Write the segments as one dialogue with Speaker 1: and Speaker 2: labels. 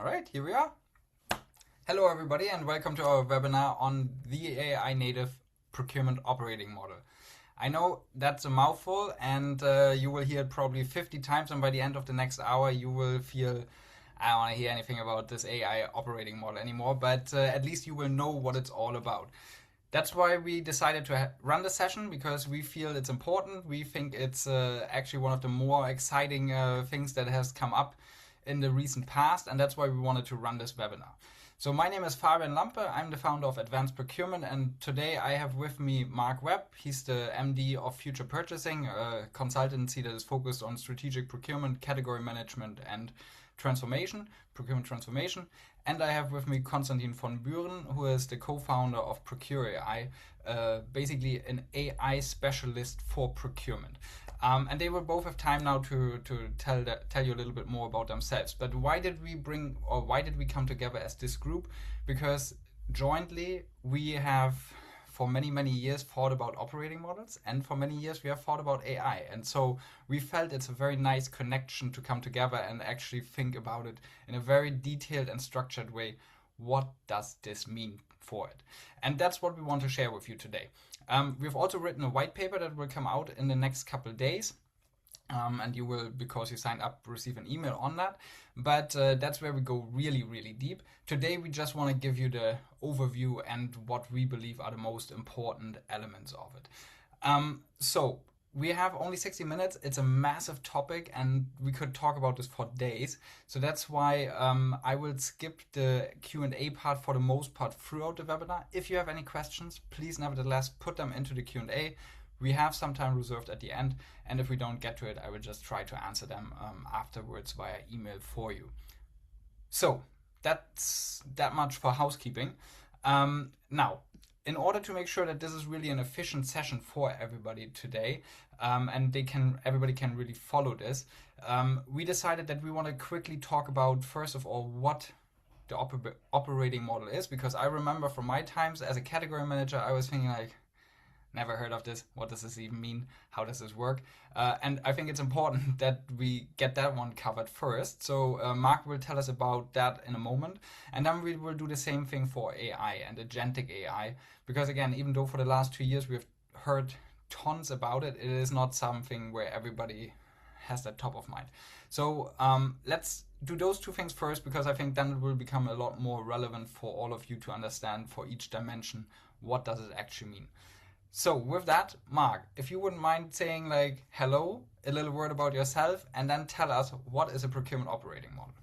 Speaker 1: All right, here we are. Hello, everybody, and welcome to our webinar on the AI-native Procurement Operating Model. I know that's a mouthful, and you will hear it probably 50 times, and by the end of the next hour, you will feel, I don't want to hear anything about this AI operating model anymore, but at least you will know what it's all about. That's why we decided to run the session, because we feel it's important. We think it's actually one of the more exciting things that has come up in the recent past, and that's why we wanted to run this webinar. So my name is Fabian Lampe. I'm the founder of Advanced Procurement, and today I have with me Mark Webb. He's the MD of Future Purchasing, a consultancy that is focused on strategic procurement, category management, and procurement transformation. And I have with me Konstantin von Buren, who is the co-founder of Procure AI, basically an AI specialist for procurement. And they will both have time now to tell you a little bit more about themselves. But why did we come together as this group? Because jointly we have for many years thought about operating models, and for many years we have thought about AI. And so we felt it's a very nice connection to come together and actually think about it in a very detailed and structured way. What does this mean for it? And that's what we want to share with you today. We've also written a white paper that will come out in the next couple of days. And you will, because you signed up, receive an email on that. But that's where we go really deep. Today we just want to give you the overview and what we believe are the most important elements of it. So we have only 60 minutes. It's a massive topic and we could talk about this for days. So that's why I will skip the Q&A part for the most part throughout the webinar. If you have any questions, please nevertheless put them into the Q&A. We have some time reserved at the end, and if we don't get to it, I will just try to answer them afterwards via email for you. So that's that much for housekeeping. Now, in order to make sure that this is really an efficient session for everybody today, and everybody can really follow this, we decided that we want to quickly talk about, first of all, what the operating model is, because I remember from my times as a category manager, I was thinking like, never heard of this. What does this even mean? How does this work? And I think it's important that we get that one covered first. So Mark will tell us about that in a moment. And then we will do the same thing for AI and agentic AI. Because again, even though for the last 2 years we've heard tons about it, it is not something where everybody has that top of mind. So let's do those two things first, because I think then it will become a lot more relevant for all of you to understand for each dimension, what does it actually mean. So with that, Mark, if you wouldn't mind saying like hello, a little word about yourself, and then tell us what is a procurement operating model.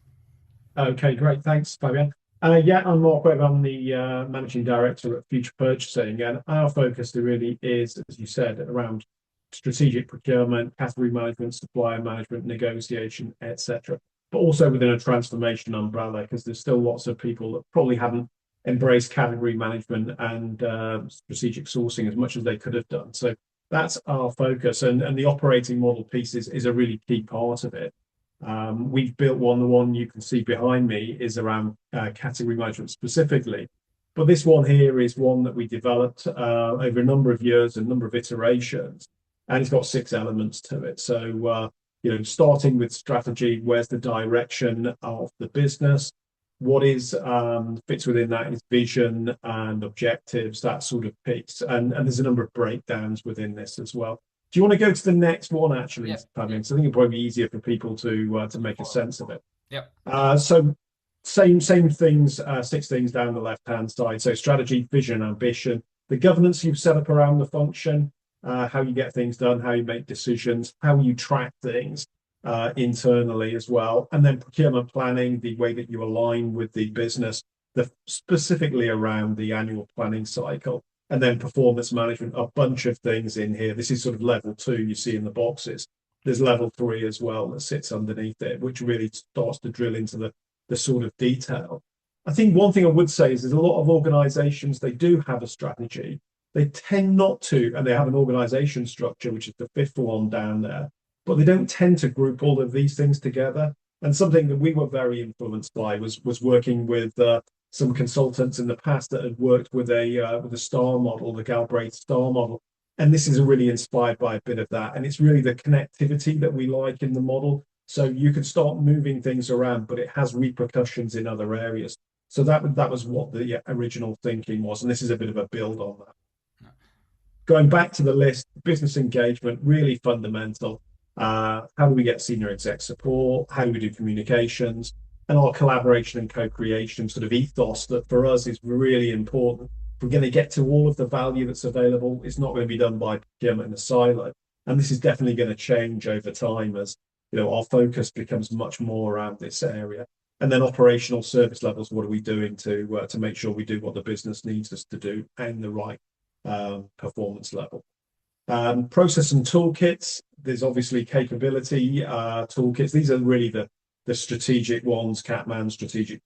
Speaker 2: Okay, great. Thanks, Fabian. Yeah, I'm Mark Webb. I'm the managing director at Future Purchasing, and our focus really is, as you said, around strategic procurement, category management, supplier management, negotiation, etc. But also within a transformation umbrella, because there's still lots of people that probably haven't embraced category management and strategic sourcing as much as they could have done. So that's our focus, and the operating model piece is a really key part of it. We've built one. The one you can see behind me is around category management specifically. But this one here is one that we developed over a number of years, a number of iterations, and it's got 6 elements to it. So, starting with strategy, where's the direction of the business? What is fits within that is vision and objectives, that sort of piece. And there's a number of breakdowns within this as well. Do you want to go to the next one, actually, Fabian? So I think it'll probably be easier for people to make a sense of it. So same things, 6 things down the left-hand side. So strategy, vision, ambition, the governance you've set up around the function, how you get things done, how you make decisions, how you track things internally as well. And then procurement planning, the way that you align with the business, specifically around the annual planning cycle. And then performance management, a bunch of things in here. This is sort of level 2 you see in the boxes. There's level 3 as well that sits underneath it, which really starts to drill into the sort of detail. I think one thing I would say is there's a lot of organizations, they do have a strategy. They tend not to, and they have an organization structure, which is the 5th one down there, but they don't tend to group all of these things together. And something that we were very influenced by was working with some consultants in the past that had worked with a STAR model, the Galbraith STAR model. And this is really inspired by a bit of that. And it's really the connectivity that we like in the model. So you can start moving things around, but it has repercussions in other areas. So that was what the original thinking was, and this is a bit of a build on that. Going back to the list, business engagement, really fundamental. How do we get senior exec support? How do we do communications? And our collaboration and co-creation sort of ethos that for us is really important. If we're going to get to all of the value that's available, it's not going to be done by procurement in a silo. And this is definitely going to change over time as our focus becomes much more around this area. And then operational service levels, what are we doing to make sure we do what the business needs us to do and the right performance level. Process and toolkits, there's obviously capability toolkits. These are really the strategic ones, Catman, strategic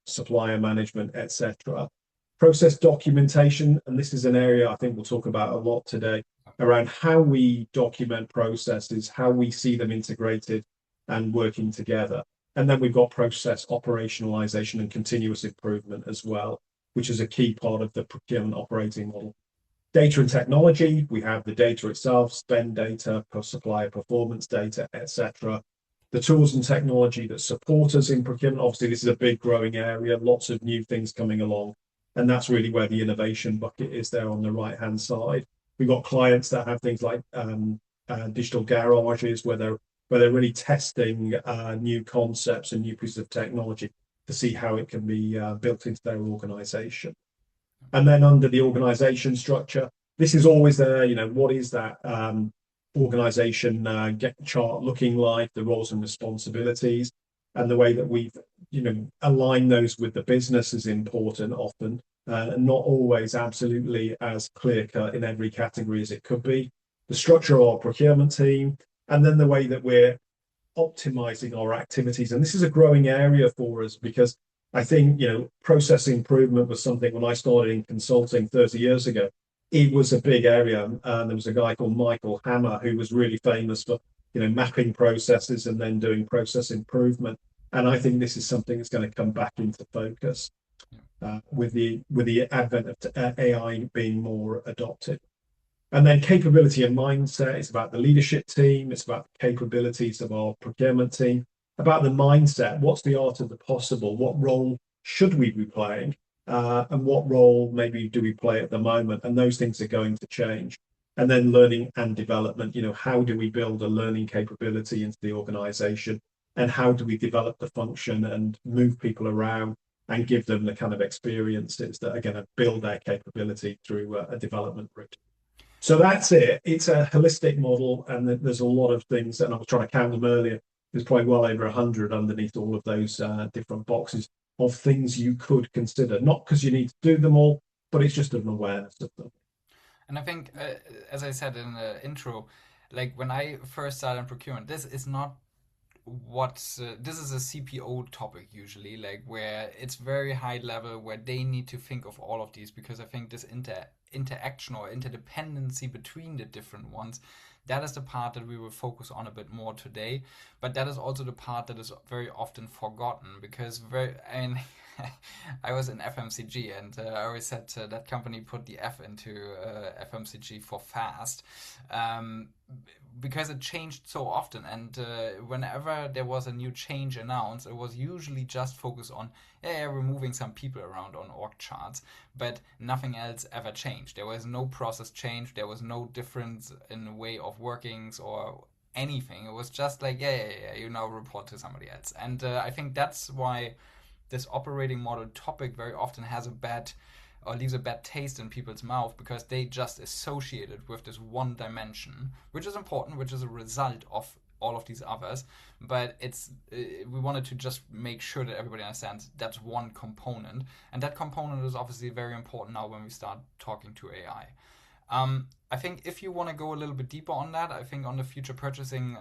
Speaker 2: supplier management, etc. Process documentation, and this is an area I think we'll talk about a lot today, around how we document processes, how we see them integrated and working together. And then we've got process operationalization and continuous improvement as well, which is a key part of the procurement operating model. Data and technology, we have the data itself, spend data, supplier performance data, etc. The tools and technology that support us in procurement. Obviously, this is a big growing area, lots of new things coming along. And that's really where the innovation bucket is there on the right-hand side. We've got clients that have things like digital garages where they're really testing new concepts and new pieces of technology to see how it can be built into their organization. And then under the organization structure, this is always there, what is that organization get chart looking like, the roles and responsibilities, and the way that we've, align those with the business is important often, and not always absolutely as clear cut in every category as it could be. The structure of our procurement team, and then the way that we're optimizing our activities. And this is a growing area for us because I think, process improvement was something when I started in consulting 30 years ago, it was a big area. And there was a guy called Michael Hammer who was really famous for, mapping processes and then doing process improvement. And I think this is something that's going to come back into focus with the advent of AI being more adopted. And then capability and mindset, it's about the leadership team, it's about the capabilities of our procurement team, about the mindset, what's the art of the possible, what role should we be playing, and what role maybe do we play at the moment, and those things are going to change. And then learning and development, how do we build a learning capability into the organization, and how do we develop the function and move people around and give them the kind of experiences that are going to build their capability through a development route. So that's it. It's a holistic model, and there's a lot of things, and I was trying to count them earlier. There's probably well over 100 underneath all of those different boxes of things you could consider. Not because you need to do them all, but it's just an awareness of them.
Speaker 1: And I think, as I said in the intro, like when I first started in procurement, this is a CPO topic usually, like where it's very high level, where they need to think of all of these, because I think this interaction or interdependency between the different ones, that is the part that we will focus on a bit more today. But that is also the part that is very often forgotten because I was in FMCG, and I always said that company put the F into FMCG for fast, because it changed so often. And whenever there was a new change announced, it was usually just focused on removing some people around on org charts, but nothing else ever changed. There was no process change. There was no difference in the way of workings or anything. It was just like, you now report to somebody else. And I think that's why this operating model topic very often has a bad or leaves a bad taste in people's mouth, because they just associate it with this one dimension, which is important, which is a result of all of these others. But we wanted to just make sure that everybody understands that's one component, and that component is obviously very important now when we start talking to AI. I think if you want to go a little bit deeper on that, I think on the future purchasing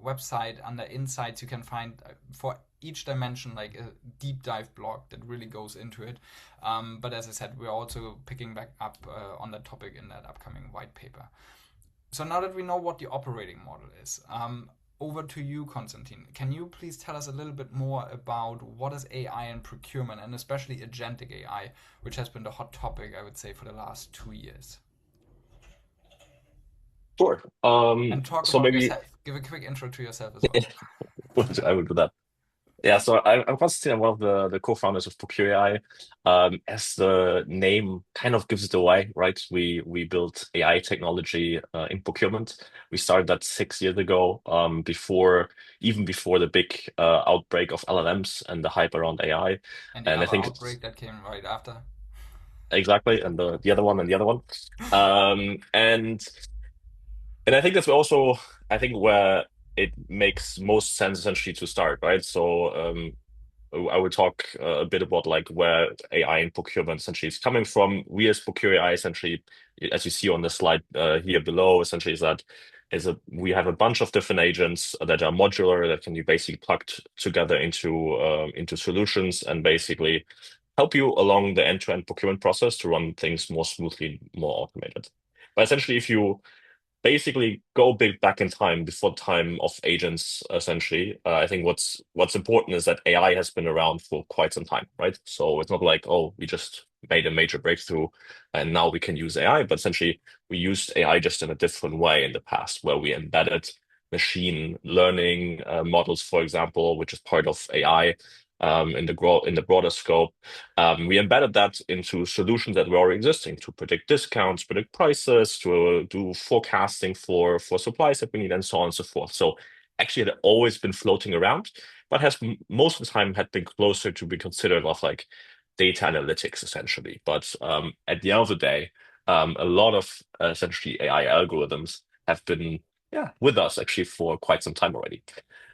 Speaker 1: website under insights, you can find for each dimension like a deep dive blog that really goes into it. But as I said, we're also picking back up on that topic in that upcoming white paper. So now that we know what the operating model is, over to you, Konstantin. Can you please tell us a little bit more about what is AI in procurement, and especially agentic AI, which has been the hot topic, I would say, for the last 2 years?
Speaker 3: Sure.
Speaker 1: And talk
Speaker 3: So
Speaker 1: about
Speaker 3: maybe
Speaker 1: yourself. Give a quick intro to yourself as well.
Speaker 3: I will do that. Yeah, so I'm Konstantin. I'm one of the co-founders of Procure AI. As the name kind of gives it away, right? We built AI technology in procurement. We started that 6 years ago, before the big outbreak of LLMs and the hype around AI.
Speaker 1: And the
Speaker 3: And I
Speaker 1: other
Speaker 3: think it's
Speaker 1: outbreak that came right after.
Speaker 3: exactly, and the other one and the other one. Um, and and I think that's also, I think, where it makes most sense essentially to start, right? So I would talk a bit about like where AI in procurement essentially is coming from. We as Procure AI essentially, as you see on the slide here below, essentially we have a bunch of different agents that are modular that can be basically plugged together into solutions and basically help you along the end-to-end procurement process to run things more smoothly, more automated. But essentially, if you basically go big back in time before time of agents essentially, I think what's important is that AI has been around for quite some time, right? So it's not like, oh, we just made a major breakthrough and now we can use AI, but essentially we used AI just in a different way in the past, where we embedded machine learning models, for example, which is part of AI, in the broader scope. We embedded that into solutions that were already existing to predict discounts, predict prices, to do forecasting for supplies that we need, and so on and so forth. So actually, it had always been floating around, but has most of the time had been closer to be considered of like data analytics essentially. But at the end of the day, a lot of essentially AI algorithms have been, yeah, with us actually for quite some time already.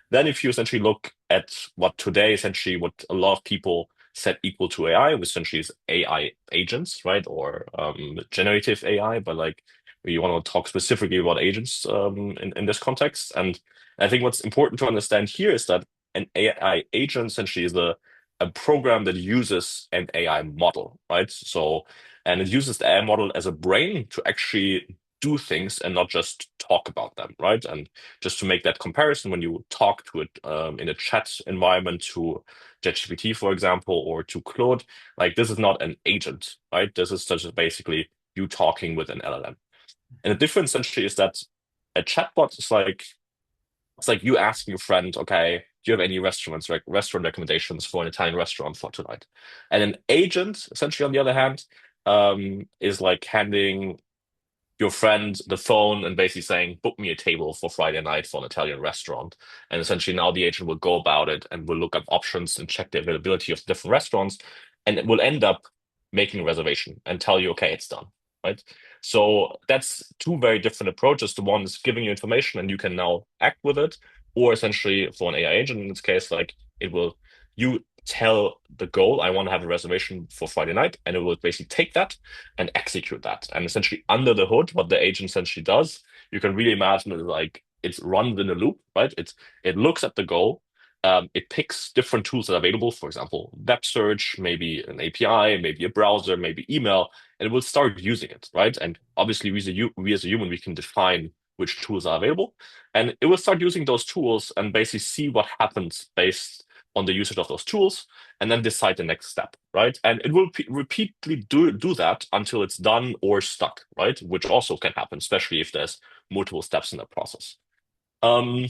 Speaker 3: Then if you essentially look at what today, essentially what a lot of people set equal to AI, which essentially is AI agents, right? Or generative AI, but like we want to talk specifically about agents in this context. And I think what's important to understand here is that an AI agent essentially is a program that uses an AI model, right? So, and it uses the AI model as a brain to actually do things and not just talk about them, right? And just to make that comparison, when you talk to it in a chat environment to ChatGPT, for example, or to Claude, like this is not an agent, right? This is just basically you talking with an LLM. And the difference essentially is that a chatbot is like it's like you asking your friend, okay, do you have any restaurant recommendations for an Italian restaurant for tonight? And an agent, essentially, on the other hand, is like handing your friend the phone and basically saying, book me a table for Friday night for an Italian restaurant. And essentially now the agent will go about it and will look up options and check the availability of different restaurants. And it will end up making a reservation and tell you, okay, it's done. Right. So that's two very different approaches. The one is giving you information and you can now act with it. Or essentially for an AI agent in this case, like it will you tell the goal, I want to have a reservation for Friday night, and it will basically take that and execute that. And essentially, under the hood, what the agent essentially does, you can really imagine it like it's runs in a loop, right? It looks at the goal, it picks different tools that are available, for example, web search, maybe an API, maybe a browser, maybe email, and it will start using it, right? And obviously, we as a human, we can define which tools are available, and it will start using those tools and basically see what happens based on the usage of those tools and then decide the next step, right? And it will repeatedly do that until it's done or stuck, right? Which also can happen, especially if there's multiple steps in the process. Um,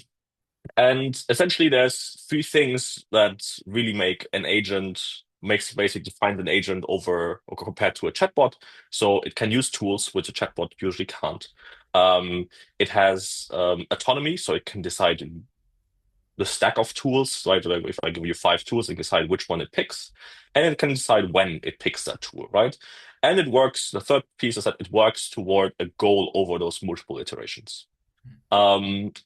Speaker 3: and essentially, there's three things that really make an agent makes basically defines an agent over or compared to a chatbot. So it can use tools which a chatbot usually can't. Um, it has autonomy, so it can decide the stack of tools, right? Like if I give you five tools, it can decide which one it picks, and it can decide when it picks that tool, right? And it works. The third piece is that it works toward a goal over those multiple iterations.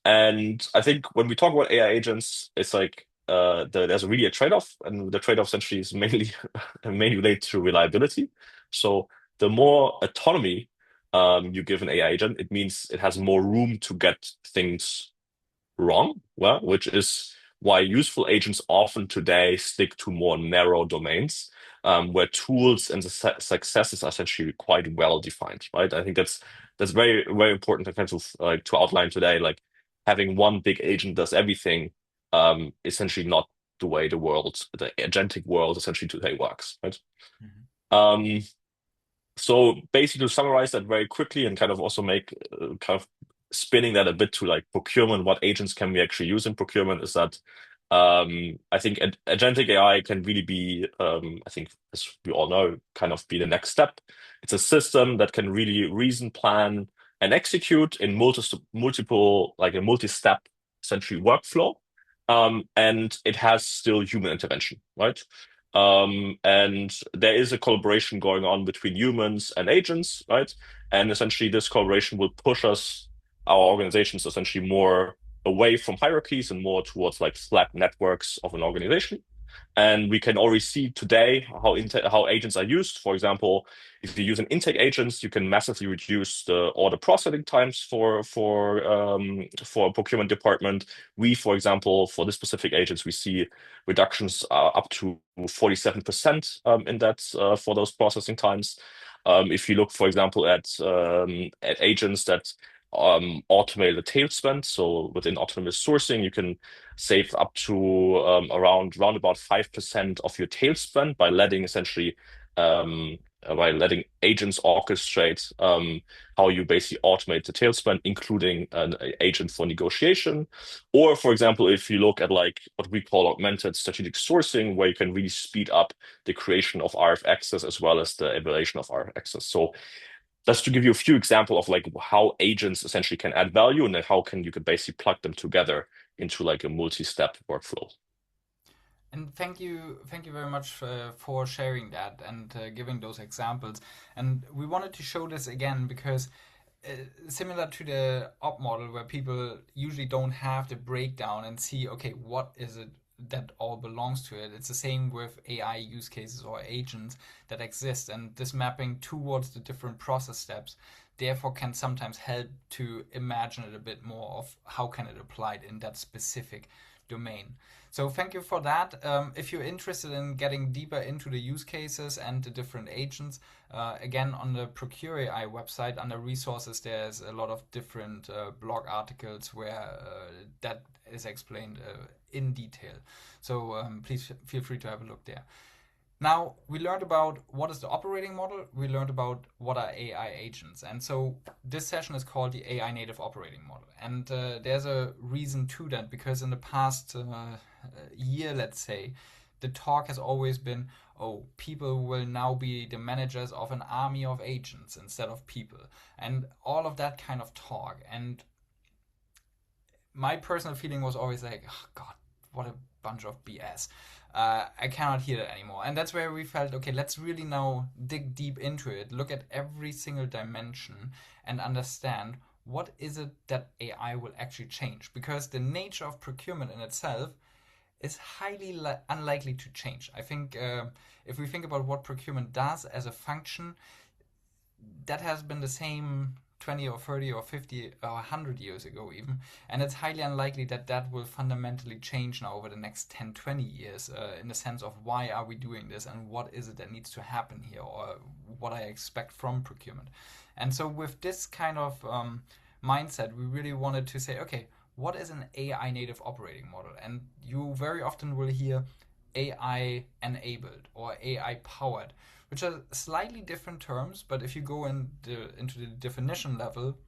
Speaker 3: And I think when we talk about AI agents, it's like there's really a trade-off, and the trade-off essentially is mainly mainly related to reliability. So the more autonomy you give an AI agent, it means it has more room to get things wrong, well, which is why useful agents often today stick to more narrow domains, where tools and the successes are essentially quite well defined, right? I think that's very very important to kind of like to outline today. Like having one big agent does everything, essentially not the way the agentic world essentially today works, right?
Speaker 1: Mhm.
Speaker 3: Um, so basically, to summarize that very quickly and kind of also make kind of spinning that a bit to like procurement, what agents can we actually use in procurement, is that I think agentic AI can really be, I think, as we all know, kind of be the next step. It's a system that can really reason, plan, and execute in multiple, like a multi-step, essentially workflow. And it has still human intervention, right? And there is a collaboration going on between humans and agents, right? And essentially, this collaboration will push our organizations, essentially more away from hierarchies and more towards like flat networks of an organization. And we can already see today how agents are used. For example, if you use an intake agents, you can massively reduce the order processing times for a procurement department. We, for example, for this specific agents, we see reductions up to 47% in that for those processing times. If you look, for example, at agents that automate the tail spend, so within autonomous sourcing, you can save up to around about 5% of your tail spend by letting agents orchestrate how you basically automate the tail spend, including an agent for negotiation. Or, for example, if you look at like what we call augmented strategic sourcing, where you can really speed up the creation of RFXs as well as the evaluation of RFXs. So just to give you a few examples of like how agents essentially can add value, and then you could basically plug them together into like a multi-step workflow.
Speaker 1: And thank you very much for sharing that and giving those examples. And we wanted to show this again because similar to the op model, where people usually don't have the breakdown and see, okay, what is it that all belongs to it. It's the same with AI use cases or agents that exist, and this mapping towards the different process steps therefore can sometimes help to imagine it a bit more of how can it apply in that specific domain. So thank you for that. If you're interested in getting deeper into the use cases and the different agents, again, on the Procure AI website under resources, there's a lot of different blog articles where that is explained in detail. So please feel free to have a look there. Now, we learned about what is the operating model, we learned about what are AI agents, and so this session is called the AI-native operating model. And there's a reason to that, because in the past year, let's say, the talk has always been, oh, people will now be the managers of an army of agents instead of people, and all of that kind of talk. And my personal feeling was always like, oh, God, what a bunch of BS. I cannot hear that anymore. And that's where we felt, okay, let's really now dig deep into it, look at every single dimension and understand what is it that AI will actually change. Because the nature of procurement in itself is highly unlikely to change. I think if we think about what procurement does as a function, that has been the same 20 or 30 or 50 or 100 years ago even, and it's highly unlikely that that will fundamentally change now over the next 10, 20 years in the sense of why are we doing this and what is it that needs to happen here, or what I expect from procurement. And so with this kind of mindset, we really wanted to say, okay, what is an AI native operating model? And you very often will hear AI enabled or AI powered, which are slightly different terms, but if you go into the definition level,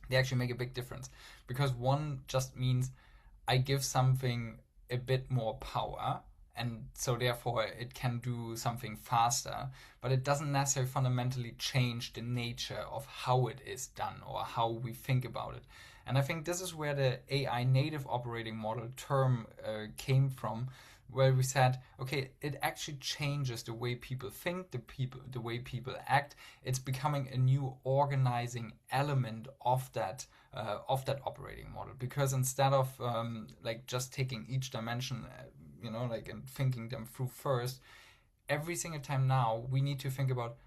Speaker 1: they actually make a big difference. Because one just means I give something a bit more power, and so therefore it can do something faster, but it doesn't necessarily fundamentally change the nature of how it is done or how we think about it. And I think this is where the AI native operating model term came from, where we said, okay, it actually changes the way people think, the way people act. It's becoming a new organizing element of that operating model. Because instead of like just taking each dimension, like and thinking them through first, every single time now we need to think about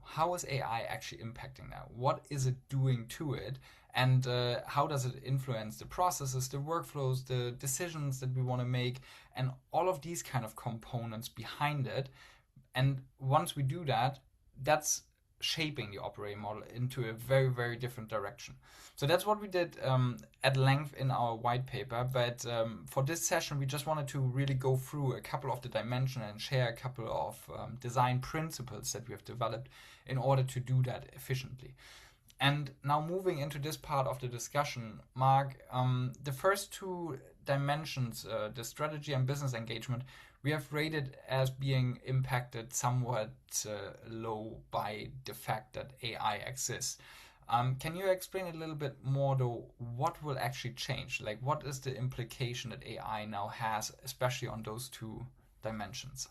Speaker 1: how is AI actually impacting that? What is it doing to it? And how does it influence the processes, the workflows, the decisions that we want to make, and all of these kind of components behind it. And once we do that, that's shaping the operating model into a very, very different direction. So that's what we did at length in our white paper. But for this session, we just wanted to really go through a couple of the dimensions and share a couple of design principles that we have developed in order to do that efficiently. And now moving into this part of the discussion, Mark, the first two dimensions, the strategy and business engagement, we have rated as being impacted somewhat low by the fact that AI exists. Can you explain a little bit more, though, what will actually change? Like, what is the implication that AI now has, especially on those two dimensions?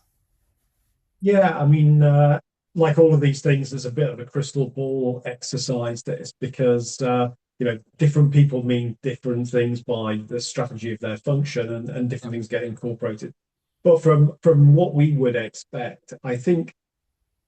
Speaker 2: Yeah, I mean, like all of these things, there's a bit of a crystal ball exercise that is because different people mean different things by the strategy of their function, and different
Speaker 1: Yep.
Speaker 2: things get incorporated. But from what we would expect, I think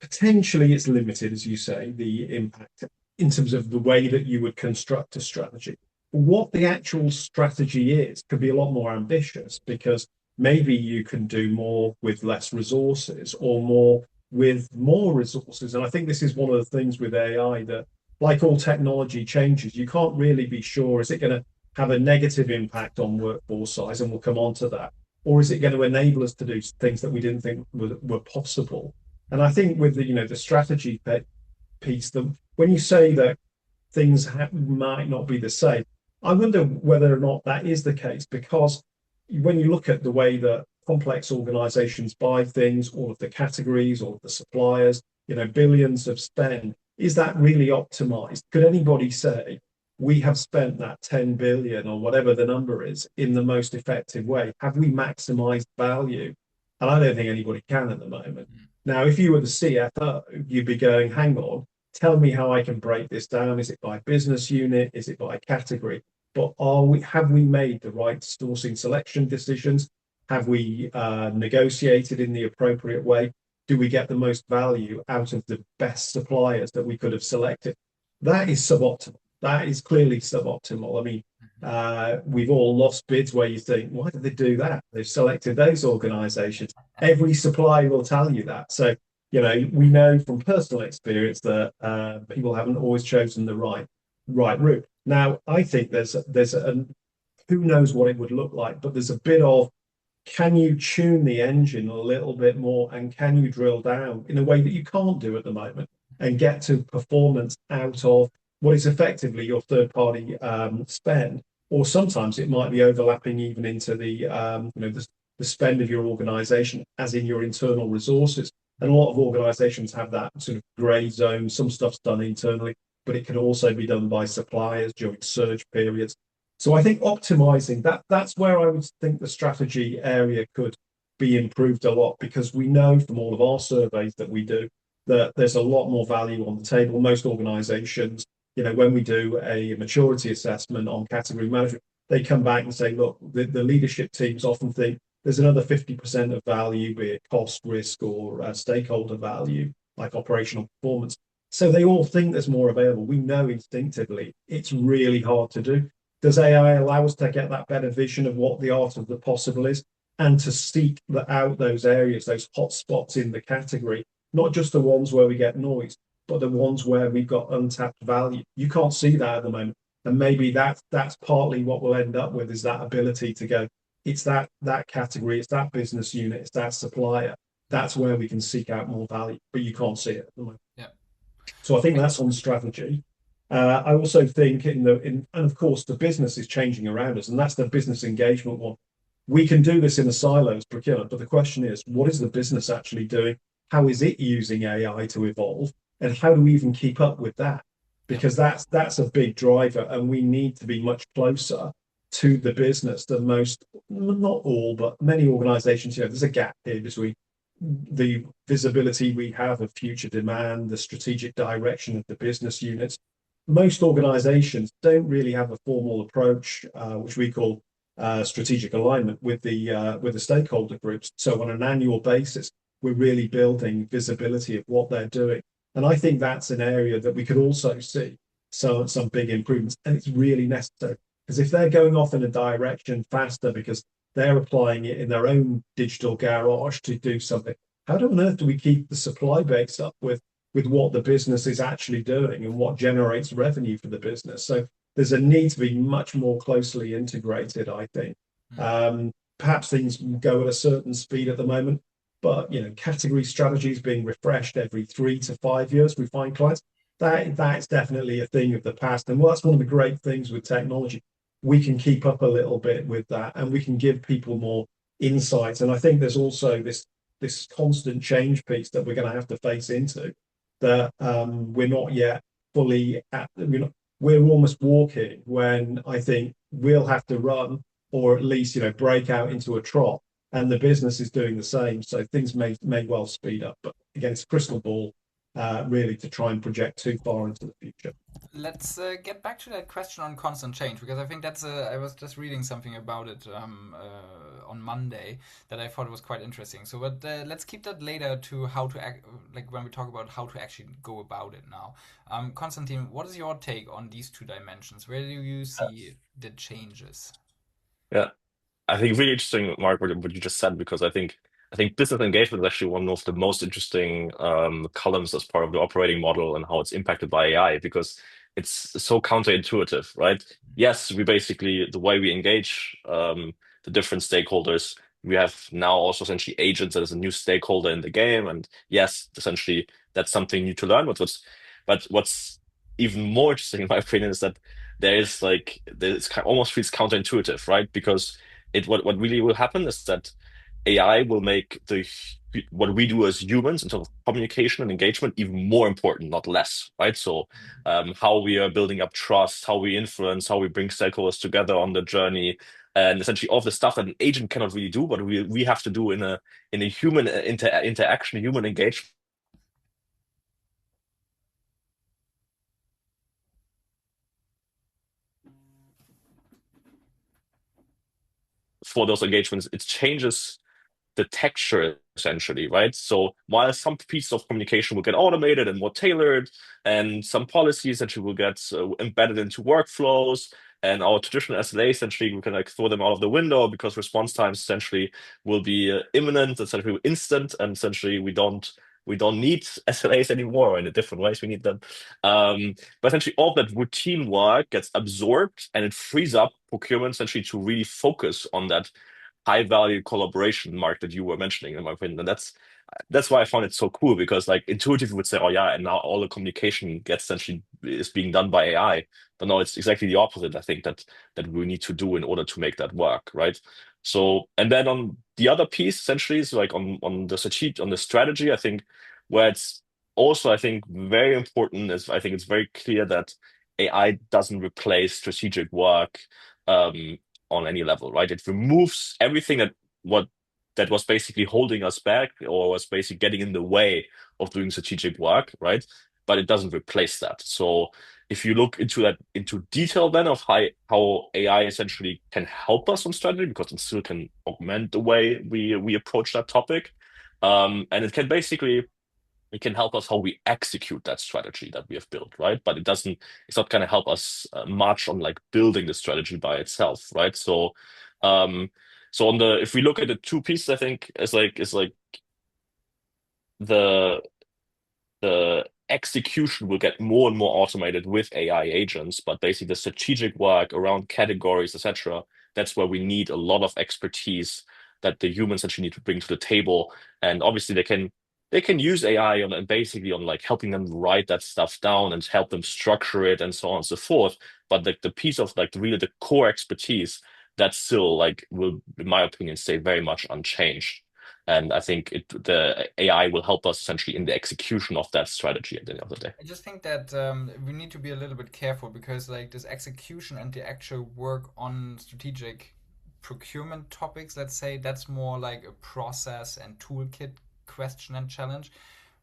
Speaker 2: potentially it's limited, as you say, the impact in terms of the way that you would construct a strategy. What the actual strategy is could be a lot more ambitious because maybe you can do more with less resources or more with more resources. And I think this is one of the things with AI that, like all technology changes, you can't really be sure, is it going to have a negative impact on workforce size? And we'll come on to that. Or is it going to enable us to do things that we didn't think were possible? And I think with the strategy piece, when you say that things might not be the same, I wonder whether or not that is the case, because when you look at the way that complex organizations buy things, all of the categories, all of the suppliers, billions of spend, is that really optimized? Could anybody say we have spent that 10 billion or whatever the number is in the most effective way? Have we maximized value? And I don't think anybody can at the moment. Now, if you were the CFO, you'd be going, hang on, tell me how I can break this down. Is it by business unit? Is it by category? But have we made the right sourcing selection decisions? Have we negotiated in the appropriate way? Do we get the most value out of the best suppliers that we could have selected? That is suboptimal. That is clearly suboptimal. I mean, we've all lost bids where you think, why did they do that? They've selected those organizations. Every supplier will tell you that. So, we know from personal experience that people haven't always chosen the right route. Now, I think there's who knows what it would look like, but there's a bit of, can you tune the engine a little bit more, and can you drill down in a way that you can't do at the moment and get to performance out of what is effectively your third party spend? Or sometimes it might be overlapping even into the spend of your organization, as in your internal resources. And a lot of organizations have that sort of gray zone. Some stuff's done internally, but it can also be done by suppliers during surge periods. So I think optimizing that's where I would think the strategy area could be improved a lot, because we know from all of our surveys that we do that there's a lot more value on the table. Most organizations, when we do a maturity assessment on category management, they come back and say, look, the leadership teams often think there's another 50% of value, be it cost, risk, or stakeholder value, like operational performance. So they all think there's more available. We know instinctively it's really hard to do. Does AI allow us to get that better vision of what the art of the possible is, and to seek out those areas, those hot spots in the category, not just the ones where we get noise, but the ones where we've got untapped value? You can't see that at the moment. And maybe that's partly what we'll end up with, is that ability to go, it's that category, it's that business unit, it's that supplier. That's where we can seek out more value, but you can't see it at the moment.
Speaker 1: Yeah.
Speaker 2: So I think that's on strategy. I also think and of course the business is changing around us, and that's the business engagement one. We can do this in a silo as procurement, but the question is, what is the business actually doing? How is it using AI to evolve? And how do we even keep up with that? Because that's a big driver, and we need to be much closer to the business than most, not all, but many organizations. There's a gap here between the visibility we have of future demand, the strategic direction of the business units. Most organizations don't really have a formal approach, which we call strategic alignment with the stakeholder groups. So on an annual basis, we're really building visibility of what they're doing. And I think that's an area that we could also see some big improvements. And it's really necessary, because if they're going off in a direction faster because they're applying it in their own digital garage to do something, how on earth do we keep the supply base up with what the business is actually doing and what generates revenue for the business? So there's a need to be much more closely integrated, I think. Perhaps things go at a certain speed at the moment, but category strategies being refreshed every 3 to 5 years, we find clients. that's definitely a thing of the past. And well, that's one of the great things with technology. We can keep up a little bit with that, and we can give people more insights. And I think there's also this constant change piece that we're going to have to face into that we're not yet fully at. We're almost walking when I think we'll have to run or at least break out into a trot, and the business is doing the same. So things may well speed up, but again, it's a crystal ball really to try and project too far into the future.
Speaker 1: Let's get back to that question on constant change because I think that's I was just reading something about it on Monday that I thought was quite interesting. So, but let's keep that later to how to act, like when we talk about how to actually go about it now. Konstantin, what is your take on these two dimensions? Where do you see the changes?
Speaker 3: Yeah. I think really interesting, Mark, what you just said, because I think business engagement is actually one of the most interesting columns as part of the operating model and how it's impacted by AI, because it's so counterintuitive, right? Yes, we basically the way we engage the different stakeholders, we have now also essentially agents as a new stakeholder in the game, and yes, essentially that's something new to learn. But what's even more interesting, in my opinion, is that there's kind almost feels counterintuitive, right? Because what really will happen is that AI will make what we do as humans in terms of communication and engagement even more important, not less, right? So, how we are building up trust, how we influence, how we bring stakeholders together on the journey, and essentially all the stuff that an agent cannot really do, but we have to do in a human interaction, human engagement for those engagements. It changes the texture essentially, right? So while some pieces of communication will get automated and more tailored, and some policies essentially will get embedded into workflows, and our traditional SLA essentially we can like throw them out of the window because response times essentially will be imminent, essentially instant, and essentially we don't need SLAs anymore, or in a different ways we need them. But essentially all of that routine work gets absorbed and it frees up procurement essentially to really focus on that high value collaboration, Mark, that you were mentioning, in my opinion. And that's why I found it so cool, because like intuitively would say, oh yeah, and now all the communication gets essentially is being done by AI. But no, it's exactly the opposite, I think, that we need to do in order to make that work, right? So, and then on the other piece, essentially, is like on the strategy, I think where it's also, I think, very important is I think it's very clear that AI doesn't replace strategic work um, on any level, right? It removes everything that was basically holding us back or was basically getting in the way of doing strategic work, right? But it doesn't replace that. So if you look into detail then of how AI essentially can help us on strategy, because it still can augment the way we approach that topic. And it can help us how we execute that strategy that we have built, right? But it's not going to help us much on like building the strategy by itself, right? Um, so if we look at the two pieces, I think is like the the execution will get more and more automated with AI agents, but basically the strategic work around categories, etc., that's where we need a lot of expertise that the humans actually need to bring to the table. And obviously they can use AI on and basically on like helping them write that stuff down and help them structure it and so on and so forth. But the piece of like really the core expertise that still like will, in my opinion, stay very much unchanged. And I think the AI will help us essentially in the execution of that strategy at the end of the day.
Speaker 1: I just think that we need to be a little bit careful because like this execution and the actual work on strategic procurement topics, let's say, that's more like a process and toolkit question and challenge.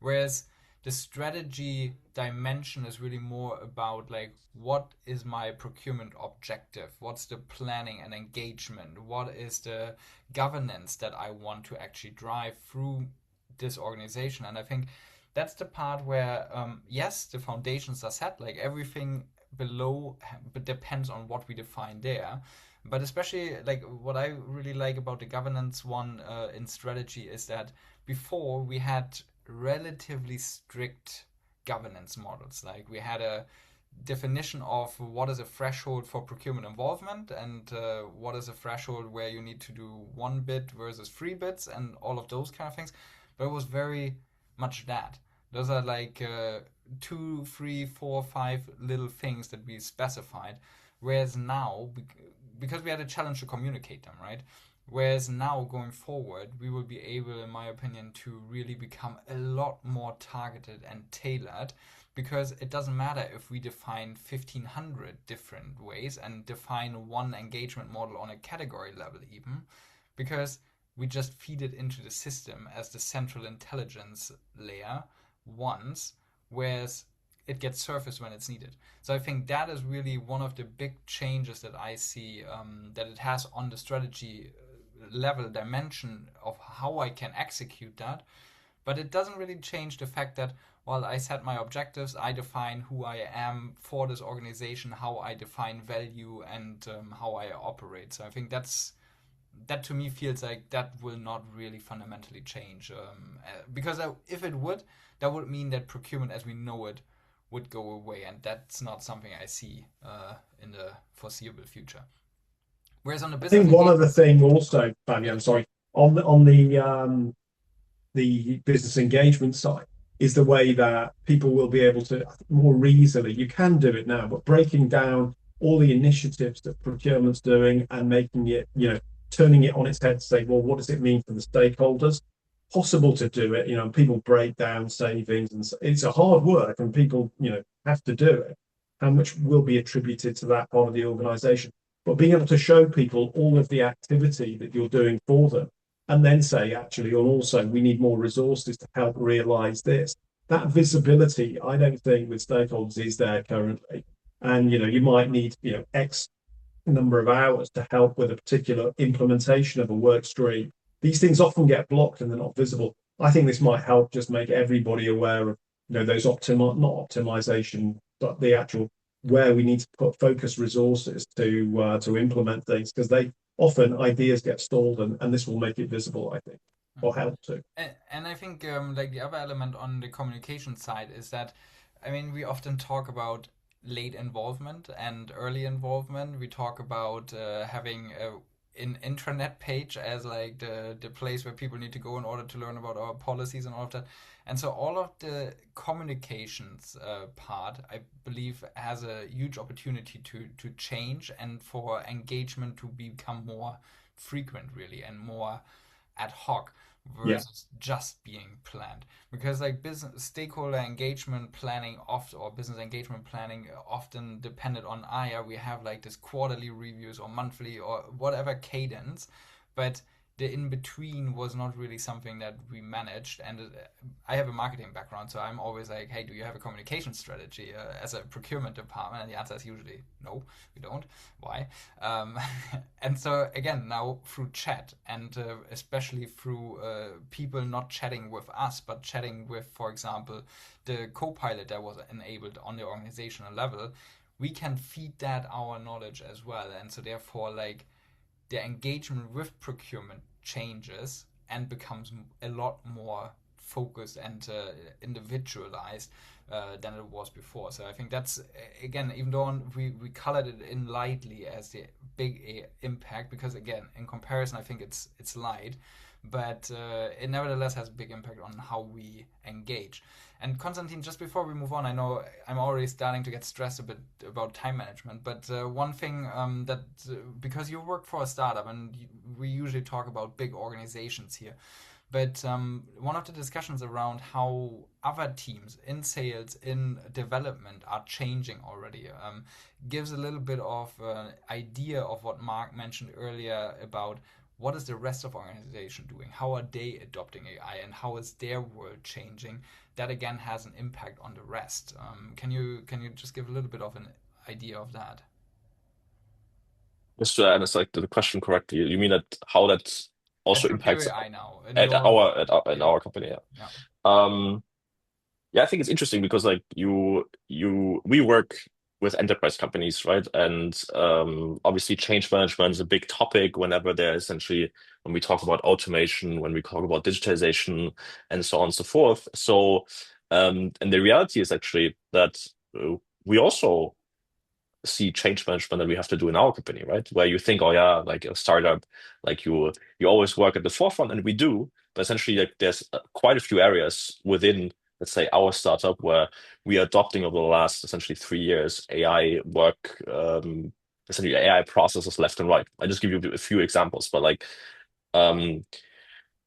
Speaker 1: Whereas the strategy dimension is really more about like what is my procurement objective? What's the planning and engagement? What is the governance that I want to actually drive through this organization? And I think that's the part where yes, the foundations are set, like everything below depends on what we define there. But especially like what I really like about the governance one in strategy is that before we had relatively strict governance models. Like we had a definition of what is a threshold for procurement involvement and what is a threshold where you need to do one bit versus three bits and all of those kind of things. But it was very much that. Those are like two, three, four, five little things that we specified. Whereas now, because we had a challenge to communicate them, right? Whereas now, going forward, we will be able, in my opinion, to really become a lot more targeted and tailored, because it doesn't matter if we define 1,500 different ways and define one engagement model on a category level, even, because we just feed it into the system as the central intelligence layer once, whereas it gets surfaced when it's needed. So I think that is really one of the big changes that I see, that it has on the strategy level dimension of how I can execute that. But it doesn't really change the fact that, while I set my objectives, I define who I am for this organization, how I define value, and how I operate. So I think that to me feels like that will not really fundamentally change, because if it would, that would mean that procurement as we know it would go away, and that's not something I see in the foreseeable future. Whereas on the
Speaker 2: I
Speaker 1: business
Speaker 2: think one other
Speaker 1: engagement,
Speaker 2: thing also, Fabian, sorry, on the business engagement side is the way that people will be able to more easily, you can do it now, but breaking down all the initiatives that procurement's doing and making it, turning it on its head to say, well, what does it mean for the stakeholders? Possible to do it, people break down savings, and it's a hard work, and people, have to do it, and which will be attributed to that part of the organization. But being able to show people all of the activity that you're doing for them, and then say, actually, and also we need more resources to help realize this. That visibility, I don't think with stakeholders is there currently. And you might need, X number of hours to help with a particular implementation of a work stream. These things often get blocked and they're not visible. I think this might help just make everybody aware of, those not optimization, but the actual where we need to put focus resources to implement things, because they often ideas get stalled, and this will make it visible, I think, or help to.
Speaker 1: and I think, like, the other element on the communication side is that, I mean, we often talk about late involvement and early involvement. We talk about having an intranet page as like the place where people need to go in order to learn about our policies and all of that. And so all of the communications part, I believe, has a huge opportunity to change and for engagement to become more frequent, really, and more ad hoc
Speaker 2: Yeah,
Speaker 1: versus just being planned, because like business stakeholder engagement planning often, or business engagement planning often depended on, yeah, we have like this quarterly reviews or monthly or whatever cadence, but the in between was not really something that we managed. And I have a marketing background, so I'm always like, hey, do you have a communication strategy as a procurement department? And the answer is usually no, we don't. Why? um, and so again, now through chat, and especially through people not chatting with us but chatting with, for example, the co-pilot that was enabled on the organizational level, we can feed that our knowledge as well. And so therefore, like, the engagement with procurement changes and becomes a lot more focused and individualized than it was before. So I think that's, again, even though we colored it in lightly as the big impact, because again, in comparison, I think it's light, but it nevertheless has a big impact on how we engage. And Konstantin, just before we move on, I know I'm already starting to get stressed a bit about time management, but one thing, that because you work for a startup, and we usually talk about big organizations here, but one of the discussions around how other teams in sales, in development, are changing already, gives a little bit of an idea of what Mark mentioned earlier about what is the rest of organization doing, how are they adopting AI, and how is their world changing. That again has an impact on the rest. Can you just give a little bit of an idea of that?
Speaker 3: Just to answer like the question correctly, you mean that how that
Speaker 1: At
Speaker 3: also
Speaker 1: Procure
Speaker 3: impacts
Speaker 1: AI now in
Speaker 3: at
Speaker 1: your
Speaker 3: in
Speaker 1: yeah
Speaker 3: our company? Yeah.
Speaker 1: yeah
Speaker 3: Um, yeah, I think it's interesting because like we work with enterprise companies, right? And obviously change management is a big topic whenever there essentially when we talk about automation, when we talk about digitization, and so on and so forth. So and the reality is actually that we also see change management that we have to do in our company, right? Where you think, oh yeah, like a startup, like you always work at the forefront, and we do, but essentially like there's quite a few areas within let's say our startup, where we are adopting over the last essentially 3 years AI work, essentially AI processes left and right. I just give you a few examples, but like um,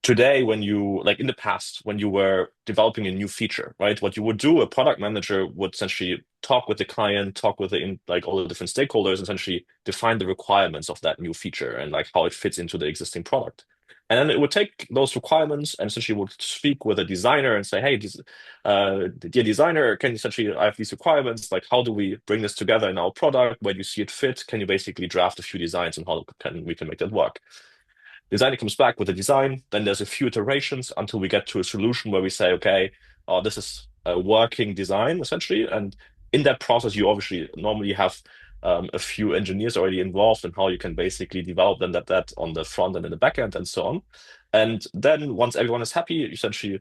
Speaker 3: today, when you like in the past, when you were developing a new feature, right? What you would do, a product manager would essentially talk with the client, talk with like all the different stakeholders, essentially define the requirements of that new feature and like how it fits into the existing product. And then it would take those requirements and essentially would speak with a designer and say, hey, dear designer, can you essentially, I have these requirements, like how do we bring this together in our product? Where do you see it fit? Can you basically draft a few designs and how can we can make that work? Designer comes back with a design, then there's a few iterations until we get to a solution where we say, okay, this is a working design essentially. And in that process, you obviously normally have a few engineers already involved in how you can basically develop them that on the front end and the back end and so on. And then once everyone is happy, essentially